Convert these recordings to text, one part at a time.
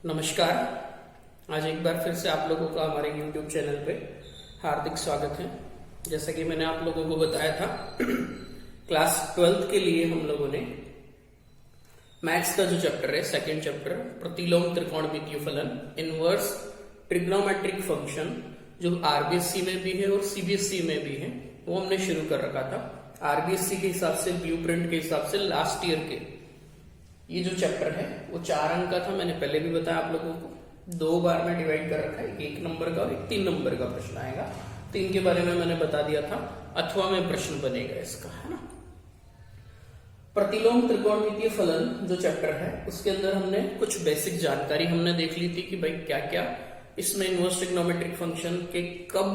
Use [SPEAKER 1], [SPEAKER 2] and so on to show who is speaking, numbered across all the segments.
[SPEAKER 1] नमस्कार। आज एक बार फिर से आप लोगों का हमारे YouTube चैनल पे हार्दिक स्वागत है। जैसा कि मैंने आप लोगों को बताया था क्लास 12th के लिए हम लोगों ने मैथ्स का जो चैप्टर है, सेकंड चैप्टर प्रतिलोम त्रिकोणमितीय फलन, इनवर्स ट्रिग्नोमेट्रिक फंक्शन, जो आरबीएससी में भी है और सीबीएसई में भी है, वो हमने शुरू कर रखा था। आरबीएससी के हिसाब से, ब्लूप्रिंट के हिसाब से लास्ट ईयर के ये जो चैप्टर है वो 4 अंक का था। मैंने पहले भी बताया आप लोगों को, 2 बार में डिवाइड कर रखा है, 1 नंबर का और एक 3 नंबर का प्रश्न आएगा। 3 के बारे में मैंने बता दिया था, अथवा में प्रश्न बनेगा इसका, है ना। प्रतिलोम त्रिकोणमितीय फलन जो चैप्टर है उसके अंदर हमने कुछ बेसिक जानकारी हमने देख ली थी कि भाई क्या क्या इसमें इनवर्स ट्रिग्नोमेट्रिक फंक्शन के कब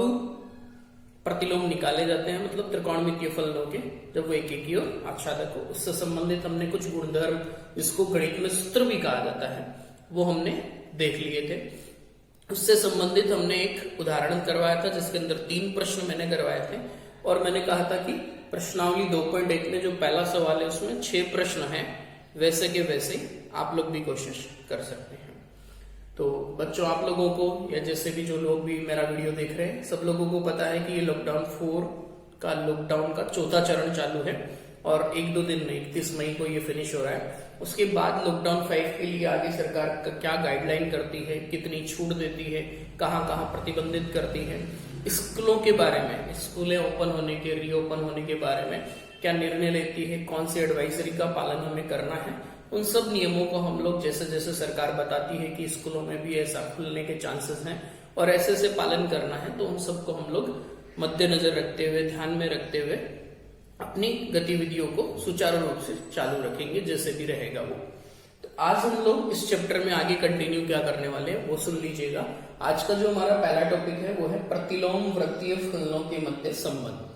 [SPEAKER 1] प्रतिलोम निकाले जाते हैं, मतलब त्रिकोणमितीय फलनों के, जब वो एक और आच्छादक हो। उससे संबंधित हमने कुछ गुणधर्म, जिसको गणित में सूत्र भी कहा जाता है, वो हमने देख लिए थे। उससे संबंधित हमने एक उदाहरण करवाया था जिसके अंदर 3 प्रश्न मैंने करवाए थे, और मैंने कहा था कि प्रश्नावली 2.1 में जो पहला सवाल है उसमें 6 प्रश्न हैं, वैसे के वैसे आप लोग भी कोशिश कर सकते हैं। तो बच्चों, आप लोगों को या जैसे भी जो लोग भी मेरा वीडियो देख रहे हैं, सब लोगों को पता है कि ये लॉकडाउन 4 का, लॉकडाउन का 4था चरण चालू है और 1-2 दिन में 31 मई को ये फिनिश हो रहा है। उसके बाद लॉकडाउन 5 के लिए आगे सरकार क्या गाइडलाइन करती है, कितनी छूट देती है, कहाँ कहाँ प्रतिबंधित करती है, स्कूलों के बारे में, स्कूलें ओपन होने के, रीओपन होने के बारे में क्या निर्णय लेती है, कौन सी एडवाइजरी का पालन हमें करना है, उन सब नियमों को हम लोग जैसे जैसे सरकार बताती है कि स्कूलों में भी ऐसा खुलने के चांसेस हैं और ऐसे से पालन करना है, तो उन सबको हम लोग मद्देनजर रखते हुए, ध्यान में रखते हुए अपनी गतिविधियों को सुचारू रूप से चालू रखेंगे, जैसे भी रहेगा वो। तो आज हम लोग इस चैप्टर में आगे कंटिन्यू क्या करने वाले हैं वो सुन लीजिएगा। आज का जो हमारा पहला टॉपिक है वो है प्रतिलोम वृत्तीय फलनों के मध्य संबंध।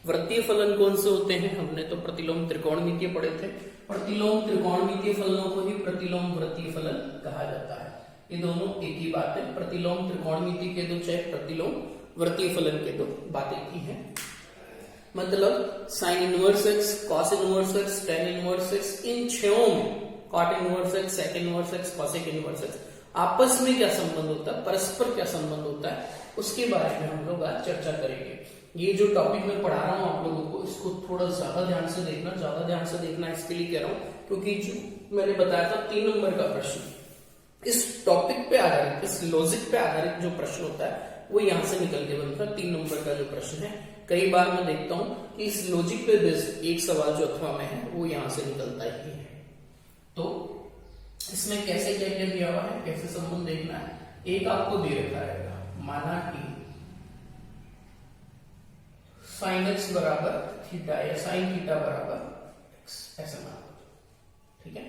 [SPEAKER 1] वृत्तीय फलन कौन से होते हैं? हमने तो प्रतिलोम त्रिकोणमितीय पढ़े थे। प्रतिलोम त्रिकोणमितीय फलनों को ही प्रतिलोम वृत्तीय फलन कहा जाता है। ये दोनों एक ही बात है। प्रतिलोम त्रिकोणमितीय के दो, चाहे प्रतिलोम वृत्तीय फलन के दो, बात एक ही है। मतलब sine inverse x, cos inverse x, tan inverse x, इन 6 में cot inverse x, sec inverse x, cosec inverse x, आपस में क्या संबंध होता है, परस्पर क्या संबंध होता है, उसके बारे में हम लोग आज चर्चा करेंगे। ये जो टॉपिक मैं पढ़ा रहा हूँ आप लोगों को, इसको थोड़ा ज्यादा ध्यान से देखना, ज्यादा ध्यान से देखना इसके लिए कह रहा हूँ क्योंकि जो मैंने बताया था 3 नंबर का प्रश्न, इस टॉपिक पे आधारित, इस लॉजिक पे आधारित जो प्रश्न होता है वो यहाँ से निकल के बनता है। 3 नंबर का जो प्रश्न है, कई बार मैं देखता हूँ कि इस लॉजिक पे बेस्ड एक सवाल जो अथवा में है वो यहाँ से निकलता ही है। तो इसमें कैसे क्या क्या दिया हुआ है, कैसे संबंध देखना है, एक आपको दे रखा रहेगा, माना कि साइन एक्स बराबर थीटा या साइन थीटा बराबर एक्स, ऐसा मान लो, ठीक है।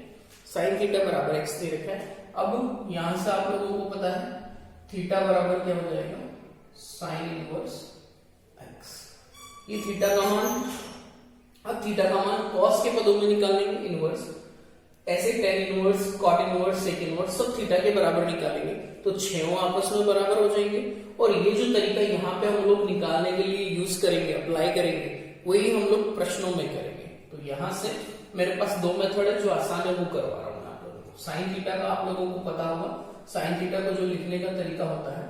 [SPEAKER 1] साइन थीटा बराबर एक्स दे रखा है। अब यहां से आप लोगों को पता है थीटा बराबर क्या हो जाएगा, साइन इनवर्स एक्स। ये थीटा का मान, अब थीटा का मान कॉस के पदों में निकालेंगे, इनवर्स, ऐसे tan inverse, cot inverse, sec inverse, सब थीटा के बराबर निकालेंगे तो 6 आपस में बराबर हो जाएंगे। और ये जो तरीका यहाँ पे हम लोग निकालने के लिए यूज करेंगे, अप्लाई करेंगे, वही हम लोग प्रश्नों में करेंगे। तो यहाँ से मेरे पास 2 मेथड है जो आसान है, वो करवा रहा हूँ आप लोगों को। साइन थीटा का आप लोगों को पता होगा, साइन थीटा को जो लिखने का तरीका होता है,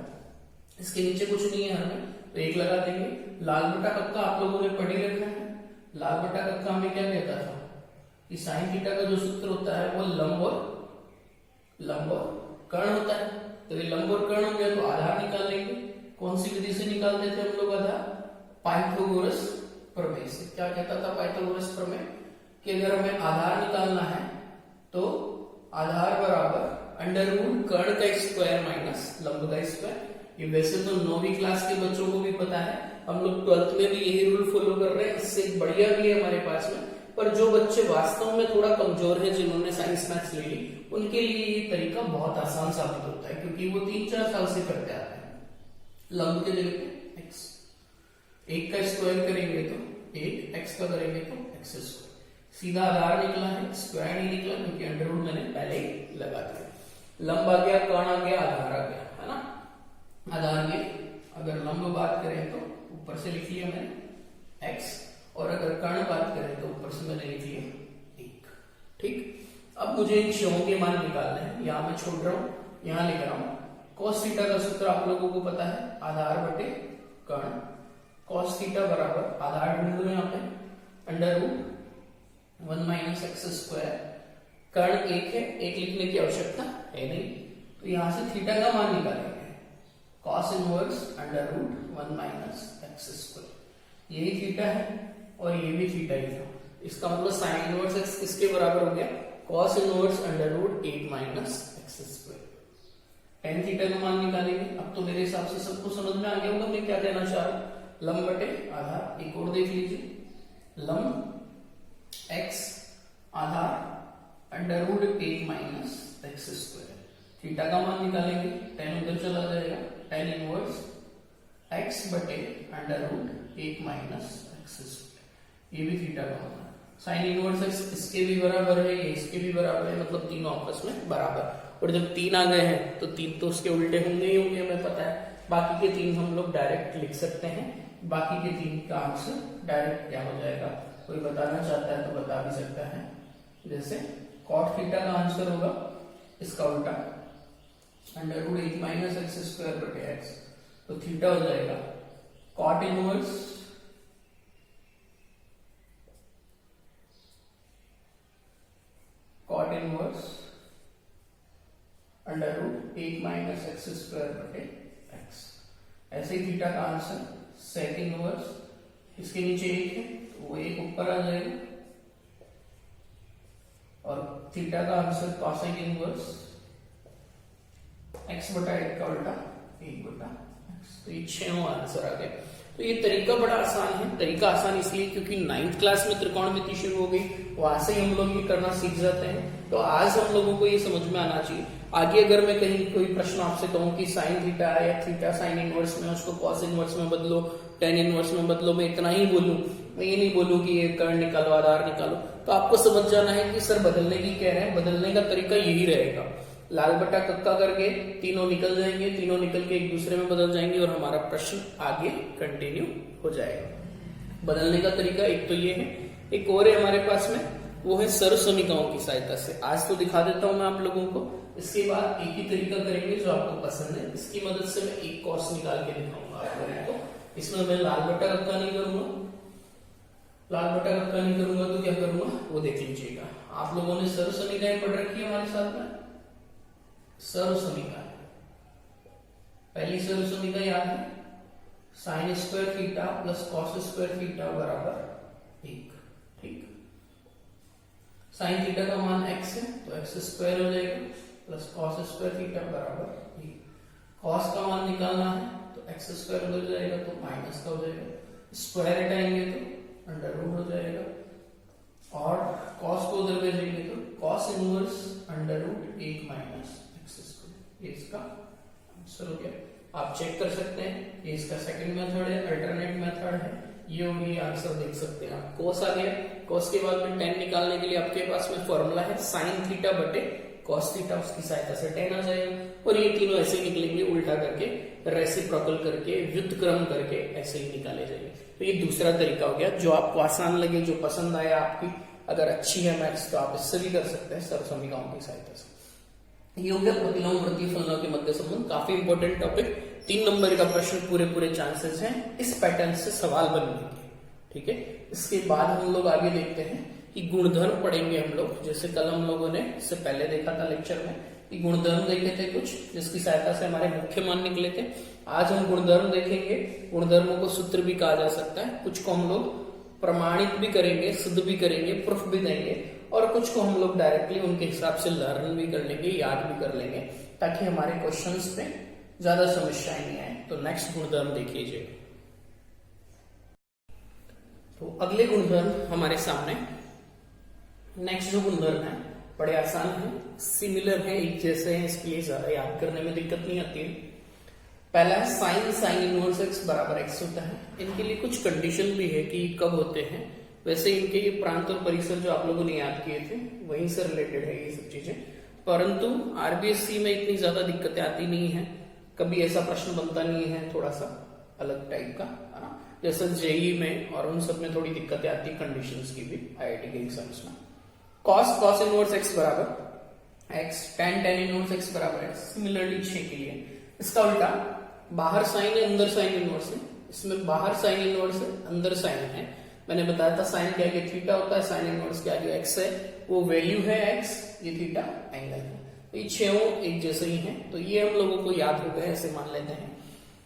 [SPEAKER 1] इसके नीचे कुछ नहीं है हमें, तो 1 लगा देंगे। लाल बटा कक्का आप लोगों ने पढ़ ही रखा है। लाल बटा कक्का हमें क्या कहता था कि साइन थीटा का जो सूत्र होता है वो लंब और कर्ण होता है। तो ये लंब और कर्ण हो गया तो आधार निकाल लेंगे। कौन सी विधि से निकालते थे हम लोग आधार? पाइथागोरस प्रमेय से। क्या कहता था पाइथागोरस प्रमेय? कि अगर हमें आधार निकालना है तो आधार बराबर अंडर रूट कर्ण का स्क्वायर माइनस लंब का स्क्वायर। ये वैसे तो 9वीं क्लास के बच्चों को भी पता है, हम लोग 12th में भी यही रूल फॉलो कर रहे हैं, इससे बढ़िया भी है हमारे पास में। पर जो बच्चे वास्तव में थोड़ा कमजोर है, जिन्होंने साइंस मैथ्स ले ली, उनके लिए ये तरीका बहुत आसान साबित होता है क्योंकि वो 3-4 साल से करते आ रहे हैं। लंब के जगह पे एक्स, 1 का स्क्वायर करेंगे तो 1, एक्स का करेंगे तो एक्स स्क्वायर। सीधा आधार निकला है, स्क्वायर नहीं निकला क्योंकि अंडर रूट मैंने पहले ही लगा दिया। लंब आ गया, कर्ण आ गया, आधार आ गया, है ना। आधार ये, अगर लंब बात करें तो ऊपर से लिख लिया मैंने एक्स, और अगर कर्ण बात करें तो ऊपर से मैंने लिख लिया 1, ठीक। अब मुझे इन 6 के मान निकालने हैं, यहां मैं छोड़ रहा हूं यहां लिख रहा हूं cos थीटा का सूत्र आप लोगों को पता है, आधार बटे कर्ण। cos थीटा बराबर आधार ढूंढ लो यहाँ पे under root 1 minus x square. कर्ण एक है, एक लिखने की आवश्यकता है नहीं, तो यहां से थीटा का मान निकालेंगे cos inverse under root 1 minus x square. यही थीटा है और ये भी थीटा ही था। इसका मतलब साइन इनवर्स एक्स किसके बराबर हो गया, cos inverse under root 8 minus x square. tan theta का मान निकालेंगे। अब तो मेरे हिसाब से सबको समझ में आ गया होगा मैं क्या कहना चाह रहा हूं। लंब बटे आधार, एक और देख लीजिए, लंब x आधार under root 8 minus x square. Theta का मान निकालेंगे, tan उधर चला जाएगा, tan इनवर्स x बटे under root 8 minus x square. ये भी थीटा का मान। साइन इनवर्स एक्स इसके भी बराबर है, ये इसके भी बराबर है, मतलब तीनों आपस में बराबर। और जब 3 आ गए हैं तो 3 तो उसके उल्टे होंगे ही होंगे, हमें पता है। बाकी के 3 हम लोग डायरेक्ट लिख सकते हैं। बाकी के 3 का आंसर डायरेक्ट क्या हो जाएगा, कोई बताना चाहता है तो बता भी सकता है। जैसे cot थीटा का आंसर होगा इसका उल्टा under root 8 minus x square बटे एक्स, तो थीटा हो जाएगा cot inverse under root 8 minus x square बटे एक्स। ऐसे ही थीटा का आंसर सेक इनवर्स, इसके नीचे 1 है तो वो 1 ऊपर आ जाएगा, और थीटा का आंसर कॉसेक इनवर्स x बटा 1 का उल्टा 1 बटा x। तो ये 6वां आंसर आ गया। तो ये तरीका बड़ा आसान है। तरीका आसान इसलिए क्योंकि 9th क्लास में त्रिकोणमिति शुरू हो गई, वहां से ही हम लोग ये करना सीख जाते हैं। तो आज हम लोगों को ये समझ में आना चाहिए। आगे अगर मैं कहीं कोई प्रश्न आपसे कहूं कि साइन थीटा है या थीटा साइन इनवर्स में, उसको कॉस इनवर्स में बदलो, टेन इनवर्स में बदलो, मैं इतना ही बोलूं, मैं ये नहीं बोलूं कि ये कर्ण निकालो आधार निकालो, तो आपको समझ जाना है कि सर बदलने की कह रहे हैं, बदलने का तरीका यही रहेगा। लाल बटा कक्का करके तीनों निकल जाएंगे, तीनों निकल के एक दूसरे में बदल जाएंगे और हमारा प्रश्न आगे कंटिन्यू हो जाएगा। बदलने का तरीका एक तो ये है, एक और है हमारे पास में, वो है सर्व समीकरणों की सहायता से। आज तो दिखा देता हूं मैं आप लोगों को, इसके बाद एक ही तरीका करेंगे जो आपको पसंद है। इसकी मदद से मैं एक कॉस निकाल के दिखाऊंगा आप लोगों को। इसमें मैं लाल बटा कक्का नहीं करूंगा, लाल बटा कक्का नहीं करूंगा तो क्या करूंगा वो देख लीजिएगा। आप लोगों ने सर्व समीकरण पढ़ रखी है हमारे साथ में, सर्व समीकरण। पहली सर्व समीकरण याद है, sign square theta plus cos square theta बराबर 1। ठीक, साइन थीटा का मान x है तो एक्स स्क्वायर हो जाएगा प्लस कॉस स्क्वायर थीटा बराबर 1। कॉस का मान निकालना है तो एक्स स्क्वायर उधर जाएगा तो माइनस का हो जाएगा, स्क्वायर हटाएंगे तो अंडर रूट हो जाएगा, और कॉस को उधर भेजेंगे तो cos inverse under root 1 minus x square. ये इसका आंसर हो गया। आप चेक कर सकते हैं, ये इसका सेकंड मेथड है, अल्टरनेट मेथड है। ये और ये आंसर देख सकते हैं आप। कोस आ गया, कोस के बाद में टेन निकालने के लिए आपके पास में फॉर्मूला है साइन थीटा बटे कॉस थीटा, उसकी सहायता से टेन आ जाएगा। और ये तीनों ऐसे निकलेंगे उल्टा करके, रेसिप्रोकल करके, व्युत्क्रम करके ऐसे ही निकाले जाएंगे। तो ये दूसरा तरीका हो गया जो आपको आसान लगे, जो पसंद आया आपकी। अगर अच्छी है मैथ्स तो आप इससे भी कर सकते हैं सर्व समीकरणों की सहायता से। ये हो गया प्रतिलोम प्रतिफलनों के मध्य संबंध, काफी इंपॉर्टेंट टॉपिक। 3 नंबर का प्रश्न पूरे चांसेस हैं इस पैटर्न से सवाल बनने के। ठीक है, इसके बाद हम लोग आगे देखते हैं कि गुणधर्म पढ़ेंगे हम लोग। जैसे कल हम लोगों ने इससे पहले देखा था लेक्चर में कि गुणधर्म देखे थे कुछ, जिसकी सहायता से हमारे मुख्य मान निकले थे। आज हम गुणधर्म देखेंगे। गुणधर्मों को सूत्र भी कहा जा सकता है, कुछ को हम लोग प्रमाणित भी करेंगे, सिद्ध भी करेंगे, प्रूफ भी देंगे, और कुछ को हम लोग डायरेक्टली उनके हिसाब से लर्न भी कर लेंगे, याद भी कर लेंगे, ताकि हमारे क्वेश्चंस में ज्यादा समस्याएं नहीं आए। तो नेक्स्ट गुणधर्म देखिए। तो अगले गुणधर्म हमारे सामने, नेक्स्ट जो गुणधर्म है बड़े आसान है, सिमिलर है, एक जैसे हैं, इसके लिए ज्यादा याद करने में दिक्कत नहीं आती है। पहला है साइन इनवर्स एक्स बराबर एक्स होता है। इनके लिए कुछ कंडीशन भी है कि कब होते हैं। वैसे इनके ये प्रांत और परिसर जो आप लोगों ने याद किए थे वहीं से रिलेटेड है ये सब चीजें, परंतु आरबीएससी में इतनी ज्यादा दिक्कतें आती नहीं है, कभी ऐसा प्रश्न बनता नहीं है, थोड़ा सा अलग टाइप का है ना। जैसे जेई में और उन सब में थोड़ी दिक्कतें आती है कंडीशंस की भी, आईआईटी के एग्जाम्स में। कॉस इनवर्स एक्स बराबर एक्स tan इनवर्स एक्स बराबर है। सिमिलरली 6 के लिए इसका उल्टा, बाहर साइन है अंदर साइन इनवर्स है, इसमें बाहर साइन इनवर्स है अंदर साइन है। मैंने बताया था साइन के आगे थीटा होता है, साइन इनवर्स के आगे एक्स है, वो वैल्यू है एक्स, ये थीटा एंगल है। तो ये छह एक जैसे ही हैं, तो ये हम लोगों को याद हो गया, ऐसे मान लेते हैं।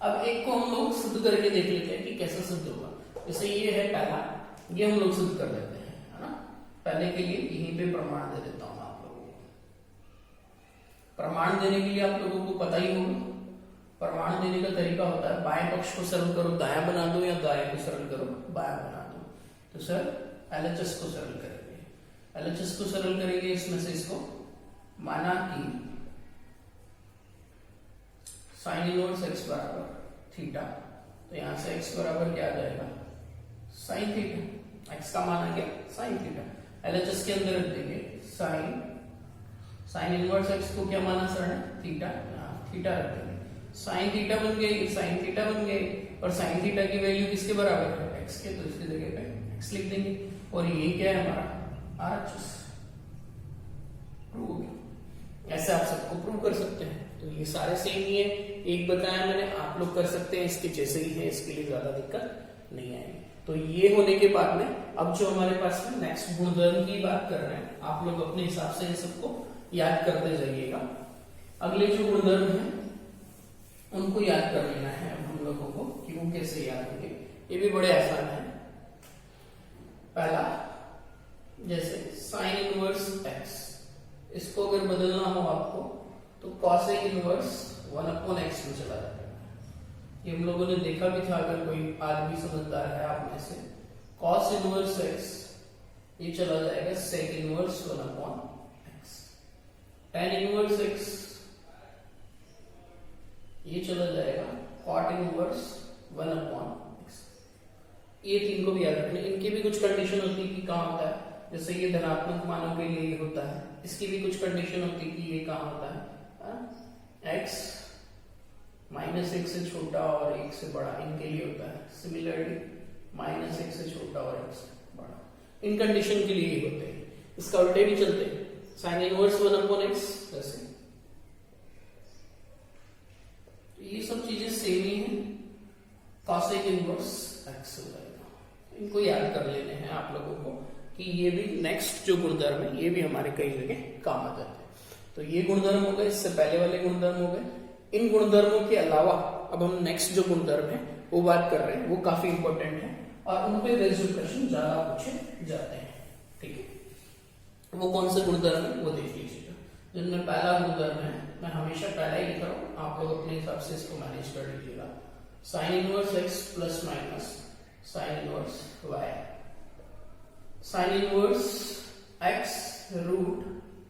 [SPEAKER 1] अब एक को हम लोग सिद्ध करके देख लेते हैं कि कैसे सिद्ध होगा। जैसे ये है पहला, ये हम लोग सिद्ध कर लेते हैं, है ना। पहले के लिए यहीं पे प्रमाण दे देता हूं आप लोगों को। प्रमाण देने के लिए आप लोगों को पता ही होगा, प्रमाण देने का तरीका होता है बाएं पक्ष को सरल करो दायां बना दो, या दाएं को सरल करो बायां बना दो। तो सर LHS को सरल करेंगे, LHS को सरल करेंगे, इसमें से इसको माना कि साइन इनवर्स एक्स बराबर थीटा, तो यहां से एक्स बराबर क्या आ जाएगा, साइन थीटा। एक्स का मान आ गया साइन थीटा, LHS के अंदर रख देंगे साइन इनवर्स एक्स को क्या माना सर ने, थीटा, थीटा रख देंगे। साइन थीटा बन गई, साइन थीटा बन गई, और साइन थीटा की वैल्यू किसके बराबर है, एक्स के, तो इसकी जगह पे एक्स लिख देंगे। और ये क्या है हमारा RHS, प्रूव हो गया। ऐसे आप सबको प्रूव कर सकते हैं। तो ये सारे सेम ही है, एक बताया मैंने, आप लोग कर सकते हैं इसके जैसे ही है, इसके लिए ज्यादा दिक्कत नहीं आएगी। तो ये होने के बाद में अब जो हमारे पास में नेक्स्ट गुणधर्म की बात कर रहे हैं, आप लोग अपने हिसाब से इन सबको याद करते जाइएगा। अगले जो गुणधर्म है उनको याद कर लेना है अब हम लोगों को, कि वो कैसे याद होंगे। ये भी बड़े आसान है। पहला, जैसे साइन इनवर्स एक्स, इसको अगर बदलना हो आपको तो कॉसेक इनवर्स 1/x में चला जाएगा। ये हम लोगों ने देखा भी था, अगर कोई आदमी समझदार है आप में से, कॉस इनवर्स एक्स ये चला जाएगा sec inverse 1/x। tan inverse x ये चला जाएगा कॉट इनवर्स 1/x। ये तीन को भी याद रखना। इनकी भी कुछ कंडीशन होती है कि कहाँ होता है, जैसे ये धनात्मक मानों के लिए होता है, इसकी भी कुछ कंडीशन होती है कि ये कहाँ होता है, x -1 से छोटा और 1 से बड़ा, इनके लिए होता है। सिमिलरली -1 से छोटा और 1 से बड़ा, इन कंडीशन के लिए ही होते हैं। इसका उल्टे भी चलते हैं, साइन इनवर्स 1/x जैसे। ये सब चीजें सेम ही है, कॉसेक इनवर्स एक्स हो जाएगा। इनको याद कर लेने हैं आप लोगों को कि ये भी नेक्स्ट जो गुणधर्म है ये भी हमारे कई जगह काम आ जाते हैं। तो ये गुणधर्म हो गए, इससे पहले वाले गुणधर्म हो गए। इन गुणधर्मों के अलावा अब हम नेक्स्ट जो गुणधर्म है वो बात कर रहे हैं, वो काफी इंपॉर्टेंट है और उन पे बेस्ड क्वेश्चन ज्यादा पूछे जाते हैं। ठीक है, वो कौन से गुणधर्म है वो देख लीजिएगा। जिनमें पहला गुणधर्म है, मैं हमेशा पहला ही लिख रहा हूं, आप लोग अपने हिसाब से इसको मैनेज कर लीजिएगा। Sine inverse x plus minus sine inverse y, sine inverse x root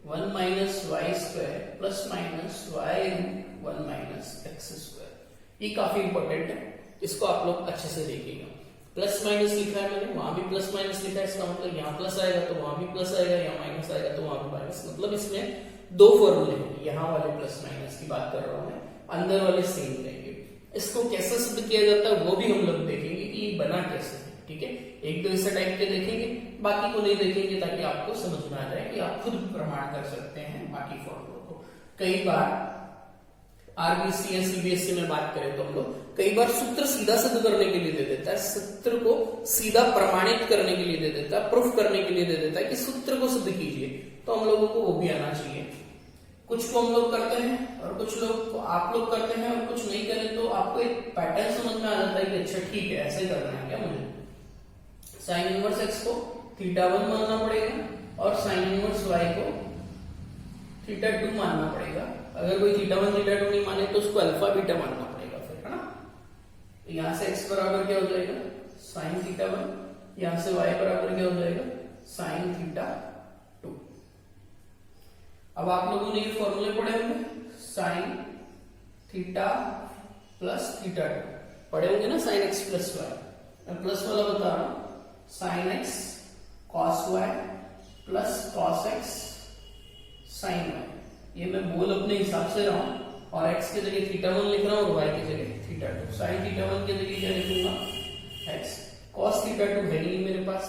[SPEAKER 1] 1 minus y square plus minus y root 1 minus x square. ये काफी इंपॉर्टेंट है, इसको आप लोग अच्छे से देखिएगा। प्लस माइनस लिखा है मैंने, वहां भी प्लस माइनस लिखा है, इसका मतलब यहाँ प्लस आएगा तो वहां भी प्लस आएगा, यहाँ माइनस आएगा तो वहां भी माइनस। मतलब इसमें दो फॉर्मूले हैं, यहाँ वाले प्लस माइनस की बात कर रहा हूं मैं, अंदर वाले सेम रहेंगे। इसको कैसे सिद्ध किया जाता है वो भी हम लोग देखेंगे कि ये बना कैसे है। ठीक है, एक दो ऐसे टाइप के देखेंगे, बाकी को नहीं देखेंगे, ताकि आपको समझ में आ जाए कि आप खुद प्रमाण कर सकते हैं बाकी फॉर्मूलों को। कई बार आरबीसी या सीबीएसई में बात करें तो हम लोग कई बार सूत्र सीधा सिद्ध करने के लिए दे देता है, सूत्र को सीधा प्रमाणित करने के लिए दे देता है, प्रूफ करने के लिए दे देता है कि सूत्र को सिद्ध कीजिए, तो हम लोगों को वो भी आना चाहिए। कुछ को हम लोग करते हैं और कुछ लोग आप लोग करते हैं और कुछ नहीं करें, तो आपको एक पैटर्न समझ में आ जाता है कि अच्छा ठीक है ऐसे करना है क्या मुझे। साइन इनवर्स एक्स को θ1 मानना पड़ेगा और साइन इनवर्स वाई को θ2 मानना पड़ेगा। अगर कोई θ1 θ2 नहीं माने तो उसको अल्फा बीटा मानना पड़ेगा फिर, है ना। तो यहां से x बराबर क्या हो जाएगा, साइन θ1, यहां से y बराबर क्या हो जाएगा, साइन θ2। अब आप लोगों ने ये फॉर्मूले पढ़े होंगे, साइन थीटा प्लस θ2 पढ़े होंगे ना, साइन x प्लस वाई। मैं प्लस वाला बता रहा हूं, sine x cos y plus cos x sine y। ये मैं बोल अपने हिसाब से रहा हूं, और x की जगह θ1 लिख रहा हूं और y की जगह θ2। साइन θ1 की जगह क्या लिखूंगा, x cos θ2 है नहीं मेरे पास,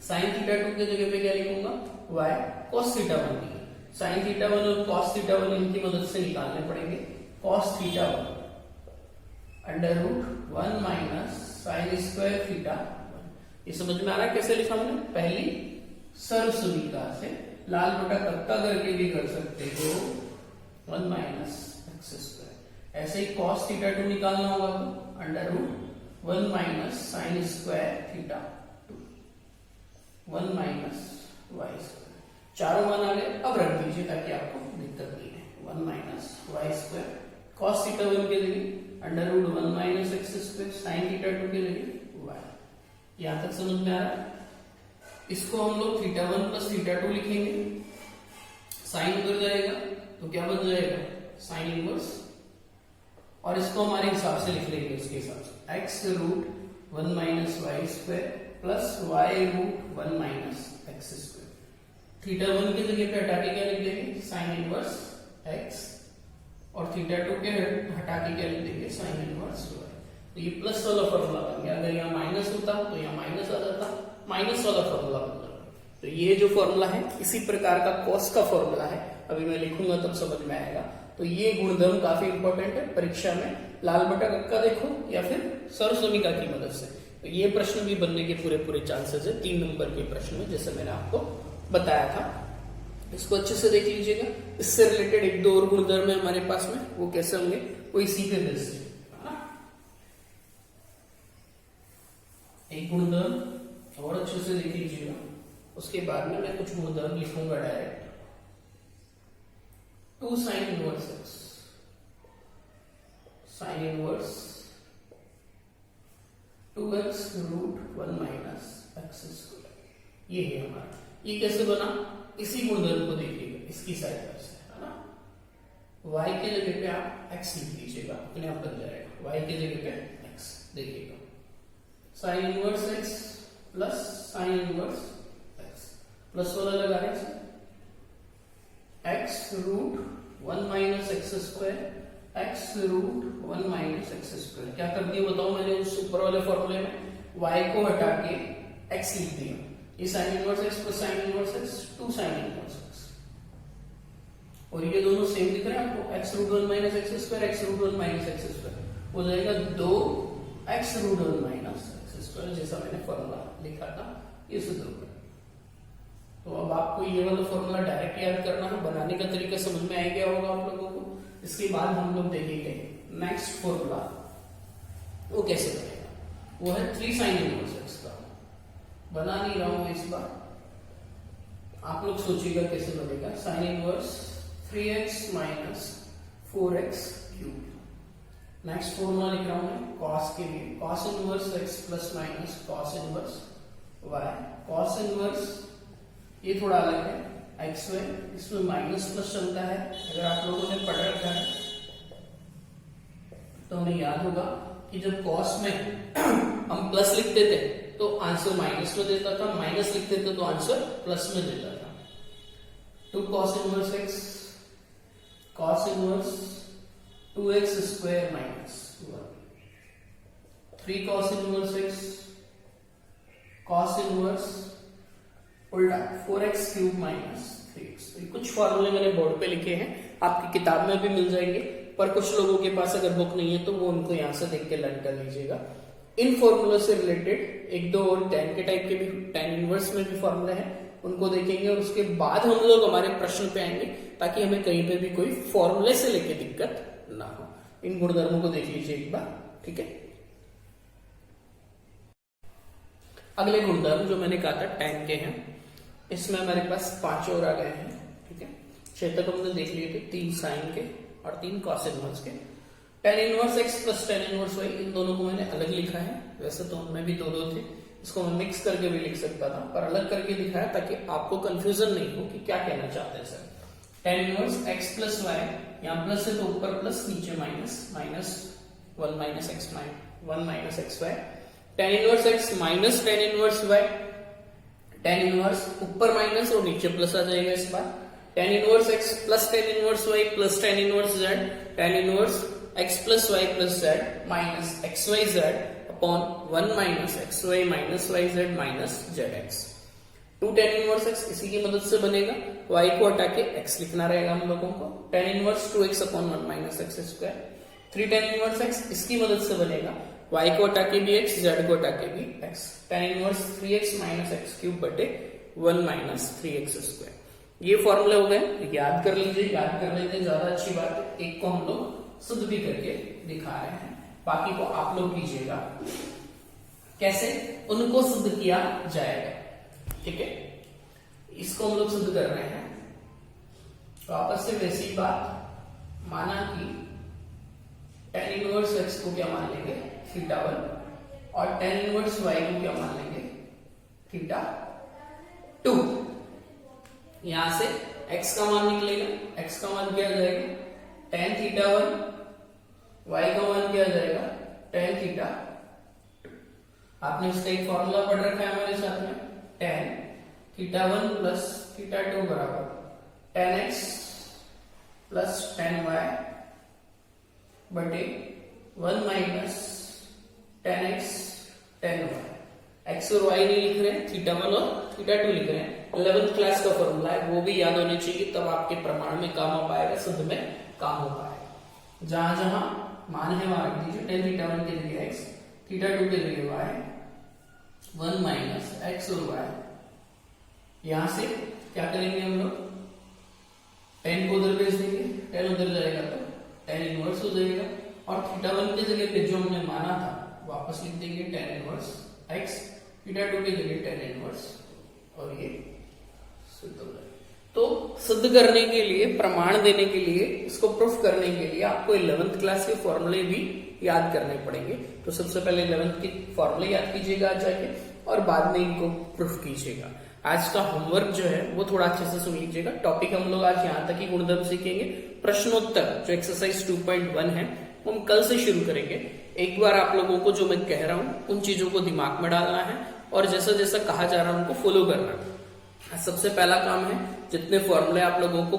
[SPEAKER 1] साइन θ2 की जगह पे क्या लिखूंगा, y cos θ1 की। साइन थीटा 1 और कॉस थीटा 1 इनकी मदद से निकालने पड़ेंगे। Cos theta 1 under root 1 minus sine square theta 1। ये समझ में आ रहा है कैसे लिखा हमने? पहली सर्वसुविधा से लाल बटा कत्ता करके भी कर सकते हो 1 माइनस एक्स स्क्वायर। ऐसे ही कॉस थीटा 2 निकालना होगा तो under root 1 minus sine square theta 2 1 minus y square. चारों मान आ गए। अब रख दीजिए ताकि आपको दिक्कत नहीं है। 1 minus y square cos theta 1 के लिए under root 1 minus x square sine theta 2 के लिए वाई। यहां तक समझ में आ रहा है? इसको हम लोग थीटा 1 प्लस थीटा 2 लिखेंगे। साइन उधर जाएगा तो क्या बन जाएगा? Sine inverse. और इसको हमारे हिसाब से लिख लेंगे उसके हिसाब से x root 1 minus y square plus y root 1 minus x square. Theta 1 की जगह पे हटा के क्या लिख देंगे? Sine inverse x. और थीटा 2 के हटा के क्या लिख देंगे? Sine inverse y. तो ये प्लस वाला फॉर्मूला बन गया। अगर यहाँ माइनस होता तो यहाँ माइनस आ जाता, माइनस वाला फॉर्मूला बन जाता। तो ये जो फॉर्मूला है इसी प्रकार का कॉस का फॉर्मूला है। अभी मैं लिखूंगा तब समझ में आएगा। तो ये गुणधर्म काफी इंपॉर्टेंट है परीक्षा में। लाल बटा कक्का देखो या फिर सर्वसुविधा की मदद से। तो ये प्रश्न भी बनने के पूरे चांसेस है 3 नंबर के प्रश्न में, जैसे मैंने आपको बताया था। इसको अच्छे से देख लीजिएगा। इससे रिलेटेड 1-2 और गुणधर्म है हमारे पास में, वो कैसे होंगे वो इसी के बेस से। एक गुणधर्म और अच्छे से देख लीजिएगा। उसके बाद में मैं कुछ गुणधर्म लिखूंगा direct. 2 sine inverse x sine inverse 2x root 1 minus x square. ये है हमारा। ये कैसे बना? इसी गुणधर्म को देखिएगा इसकी साइड से, है ना। y के जगह पे आप x लिख दीजिएगा, अपने आप बन जाएगा। y के जगह पे x देखिएगा। Sine inverse x plus sine inverse x plus वाला लगा रहे हैं x root 1 minus x square x root 1 minus x square. क्या कर दिया बताओ? मैंने उस ऊपर वाले फॉर्मूले में y को हटा के x लिख दिया। ये sign inverse x plus sine inverse x 2 sine inverse x। और ये दोनों सेम दिख रहे हैं आपको? x root 1 minus x square x root 1 minus x square हो जाएगा 2 x root 1 minus x square, जैसा मैंने फॉर्मूला लिखा था ये सूत्र पर। तो अब आपको ये वाला फॉर्मूला डायरेक्ट याद करना है। बनाने का तरीका समझ में आ गया होगा आप लोगों को। इसके बाद हम लोग देखेंगे नेक्स्ट फॉर्मूला, वो कैसे बनेगा। वो है 3 साइन इनवर्स एक्स का। बना नहीं रहा हूं इस बार, आप लोग सोचिएगा कैसे बनेगा। Sine inverse 3x minus 4x cube. Next formula लिख रहा हूं मैं कॉस के लिए। Cos inverse x plus minus cos inverse y। Cos inverse ये थोड़ा अलग है एक्स में, इसमें माइनस प्लस चलता है। अगर आप लोगों ने पढ़ रखा है तो हमें याद होगा कि जब कॉस में हम प्लस लिखते थे तो आंसर माइनस में देता था, माइनस लिखते थे तो आंसर प्लस में देता था। 2 cos inverse x cos inverse 2x square minus 1। 3 cos inverse x cos inverse उल्टा 4x क्यूब माइनस 3x। तो कुछ फॉर्मूले मैंने बोर्ड पे लिखे हैं, आपकी किताब में भी मिल जाएंगे, पर कुछ लोगों के पास अगर बुक नहीं है तो वो उनको यहाँ से देख के लर्न कर लीजिएगा। इन फॉर्मूले से रिलेटेड 1-2 और tan के टाइप के भी, tan इनवर्स में भी फॉर्मूले हैं, उनको देखेंगे। और उसके बाद हम लोग हमारे प्रश्न पे आएंगे ताकि हमें कहीं पे भी कोई फॉर्मूले से लेके दिक्कत ना हो। इन गुणधर्मों को देख लीजिए एक बार, ठीक है। अगले गुणधर्म जो मैंने कहा था tan के हैं, इसमें हमारे पास 5 और आ गए हैं, ठीक है। 6 तक हमने देख लिए थे, 3 साइन के और 3 कॉस इनवर्स के। tan inverse x plus tan inverse y, इन दोनों को मैंने अलग लिखा है। वैसे तो उनमें भी 2-2 थे, इसको मैं मिक्स करके भी लिख सकता था, पर अलग करके दिखाया ताकि आपको कंफ्यूजन नहीं हो कि क्या कहना चाहते हैं sir. tan inverse x plus y, यहाँ प्लस है तो ऊपर प्लस नीचे minus, minus 1 minus x 1 minus x y. tan inverse x minus tan inverse y, tan inverse ऊपर माइनस और नीचे प्लस आ जाएगा इस बार। tan inverse x plus tan inverse y plus tan inverse z, tan inverse x plus y plus z minus x y z upon 1 minus x Y minus y z minus z x. 2 tan inverse x इसी की मदद से बनेगा, y को हटा के x लिखना रहेगा हम लोगों को, tan inverse 2x upon 1 minus x square, 3 tan inverse x इसकी मदद से बनेगा, y को हटा के भी x, z को हटा के भी x, tan inverse 3x minus x cube बटे 1 माइनस 3x स्क्वायर। ये फॉर्मूले हो गए, याद कर लीजिए, याद कर लेते हैं ज्यादा अच्छी बात है। एक को हम लोग सिद्ध भी करके दिखा रहे हैं, बाकी को आप लोग कीजिएगा कैसे उनको सिद्ध किया जाएगा, ठीक है। इसको हम लोग सिद्ध कर रहे हैं, तो आपस से वैसी बात माना कि tan इनवर्स x को क्या मान लेंगे थीटा 1 और tan इनवर्स y को क्या मान लेंगे थीटा 2। यहां से x का मान निकलेगा, x का मान क्या आ जाएगा tan थीटा 1, y का मान क्या आ जाएगा tan थीटा 2। आपने इसका एक फॉर्मूला पढ़ रखा है हमारे साथ में, tan थीटा 1 प्लस थीटा 2 बराबर tan x plus tan y बटे 1 minus tan x tan y। x और y नहीं लिख रहे हैं, थीटा 1 और थीटा 2 लिख रहे हैं। 11th क्लास का फॉर्मूला है, वो भी याद होने चाहिए, तब आपके प्रमाण में काम हो पाएगा, सिद्ध में काम हो पाएगा। जहां जहां मान है वहां रख दीजिए, tan थीटा 1 के जरिए x, थीटा 2 के जरिए y, 1 माइनस x और y। यहां से क्या करेंगे हम लोग, tan को उधर भेज देंगे, tan उधर जाएगा तो tan इनवर्स हो जाएगा, और थीटा 1 के जगह पे जो हमने माना था वापस लिख देंगे tan इनवर्स x, थीटा 2 के जगह tan इनवर्स, और ये सिद्ध हो जाएगा। तो सिद्ध करने के लिए, प्रमाण देने के लिए, इसको प्रूफ करने के लिए आपको 11th क्लास के फॉर्मूले भी याद करने पड़ेंगे। तो सबसे पहले 11th के फॉर्मूले याद कीजिएगा आज जाके, और बाद में इनको प्रूफ कीजिएगा। आज का होमवर्क जो है वो थोड़ा अच्छे से सुन लीजिएगा। टॉपिक हम लोग आज यहाँ तक ही गुणधर्म सीखेंगे। प्रश्नोत्तर जो एक्सरसाइज 2.1 है वो हम कल से शुरू करेंगे। एक बार आप लोगों को जो मैं कह रहा हूँ उन चीजों को दिमाग में डालना है, और जैसा जैसा कहा जा रहा है उनको फॉलो करना है। सबसे पहला काम है, जितने फॉर्मूले आप लोगों को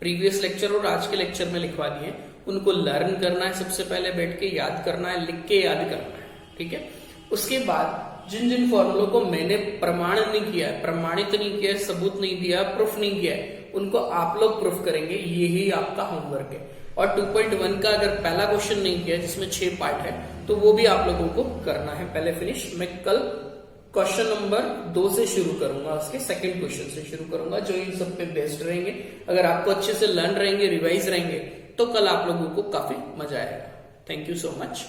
[SPEAKER 1] प्रीवियस लेक्चर और आज के लेक्चर में लिखवा दिए उनको लर्न करना है, सबसे पहले बैठ के याद करना है, लिख के याद करना है, ठीक है। उसके बाद जिन जिन फॉर्मूलों को मैंने प्रमाण नहीं किया है, प्रमाणित नहीं किया है, सबूत नहीं दिया, प्रूफ नहीं किया है, उनको आप लोग प्रूफ करेंगे। यही आपका होमवर्क है। और 2.1 का अगर पहला क्वेश्चन नहीं किया जिसमें 6 पार्ट है तो वो भी आप लोगों को करना है पहले फिनिश। मैं कल क्वेश्चन नंबर 2 से शुरू करूंगा, उसके सेकंड क्वेश्चन से शुरू करूंगा, जो इन सब पे बेस्ड रहेंगे। अगर आपको अच्छे से लर्न रहेंगे, रिवाइज रहेंगे, तो कल आप लोगों को काफी मजा आएगा। Thank you so much.